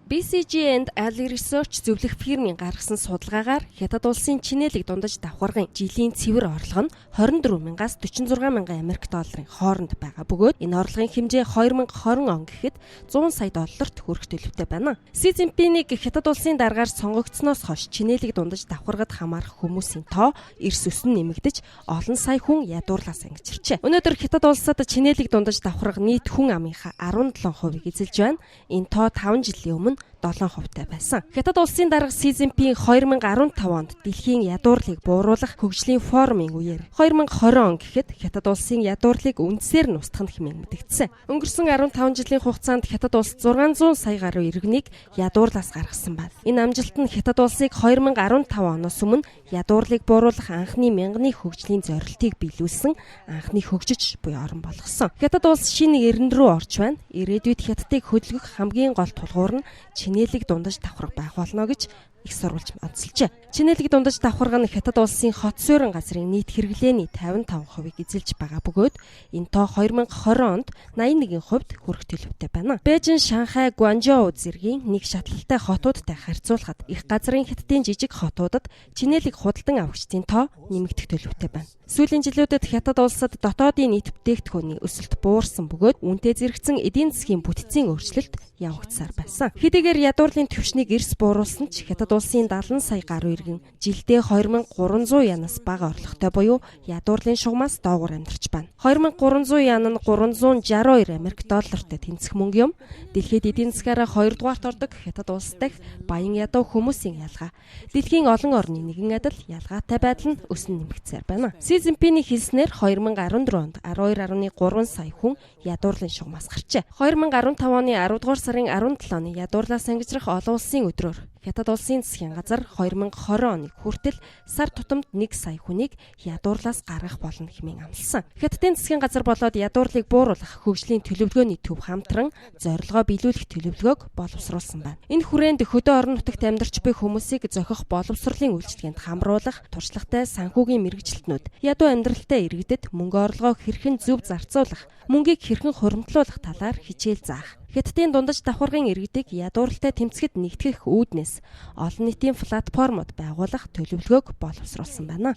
BCG and Ali Research зөвлөх фирмийн гаргасан судалгаагаар Хятад улсын чинээлэг дундаж давхаргын жилийн цэвэр орлого нь 24,000-аас 46,000 Америк долларын хооронд байгаа бөгөөд энэ орлогын хэмжээ 2020 он гэхэд 100 сая долларт хүрэх төлөвтэй байна. Си Цзиньпинийг Хятад улсын даргаар сонгогдсноос хойш чинээлэг дундаж давхаргад хамаарах хүмүүсийн тоо эрс өснө нэмэгдэж олон сая хүн ядуурлаас ангижирчээ. Өнөөдөр Хятад улсад чинээлэг дундаж давхарга нийт хүн амынхаа 17% эзэлж байна. Энэ тоо 5 жилийн өмнө 7% байсан. Хятад улсын дарга Си Цзиньпин 2015 онд дэлхийн ядуурлыг бууруулах хөгжлийн форумын үеэр 2020 он гэхэд Хятад улсын ядуурлыг үндсээр нь устгах хэмээн мэдэгдсэн. Өнгөрсөн 15 жилийн хугацаанд Хятад улс 600 сая гаруй иргэнийг ядуурлаас гаргасан байна. Энэ амжилт нь Хятад улсыг 2015 оноос өмнө ядуурлыг бууруулах анхны мянганы хөгжлийн зорилтыг биелүүлсэн анхны хөгжиж буй орн болгосон. Хятад улс шинэ эрдэнэ рүү орж байна. Ирээдүйд Хятадыг хөдөлгөх хамгийн гол тулгуур нь чинээлэг дундаж давхарга байх болно гэж их сурвалж онцолжээ. Чинээлэг дундаж давхарга нь Хятад улсын хот суурин газрын нийт хэрэглээний 55%-ийг эзэлж байгаа бөгөөд энэ тоо 2020 онд 81% хүрэх төлөвтэй байна. Бээжин, Шанхай, Гуанчжоу зэргийн нэг шатлалтай хотуудтай харьцуулахад их газрын Хятадын жижиг хотуудад чинээлэг худалдан авагчдын тоо нэмэгдэх төлөвтэй байна. Сүүлийн жилүүдэд Хятад улсад дотоодын нийт бүтээгдэхүүний өсөлт буурсан бөгөөд үүнтэй зэрэгцэн эдийн засгийн бүтцийн өөрчлөлт явагдсаар байсан. Хэдийгээр ядуурлын түвшнийг эрс бууруулсан ч Хятад улсын 70 сая гаруй иргэн жилдээ 2300 янаас бага орлоготой буюу ядуурлын шугамаас доогуур амьдарч байна. 2300 ян нь 362 Америк доллартай тэнцэх мөнгө юм. Дэлхийд эдийн засгаараа 2 дугаарт ордог Хятад улс дахь баян ядуу хүмүүсийн ялгаа. Дэлхийн олон орны нэгэн адил ялгаатай байдал нь өснө нэмэгдсээр байна. Си Цзиньпиний хэлснээр 2014 онд 12.3 сая хүн ядуурлын шугамаас гарчээ. 2015 оны 10 дугаар сарын 17-ны ядуурлаас ангижрах олон улсын өдрөөр Хятад улсын засгийн газар 2020 оны хүртэл сар тутамд 1 сая хүнийг ядуурлаас гаргах болно хэмээн амласан. Хятадын засгийн газар болоод ядуурлыг бууруулах хөгжлийн төлөвлөгөөний төв хамтран зорилгоо биелүүлэх төлөвлөгөөг боловсруулсан байна. Энэ хүрээнд хөдөө орон нутагт амьдарч буй хүмүүсийг зохих боловсролын үйлчилгээнд хамруулах, туршлагатай санхүүгийн мэргэжилтнүүд, ядуу амьдралтай иргэдэд мөнгө орлогоо хэрхэн зөв зарцуулах, мөнгийг хэрхэн хуримтлуулах талаар хичээл заах. Хятадын дундаж давхаргын иргэдийг ядууралтай тэмцэхэд нэгтгэх үүднээс олон нийтийн платформуд байгуулах төлөвлөгөөг боловсруулсан байна.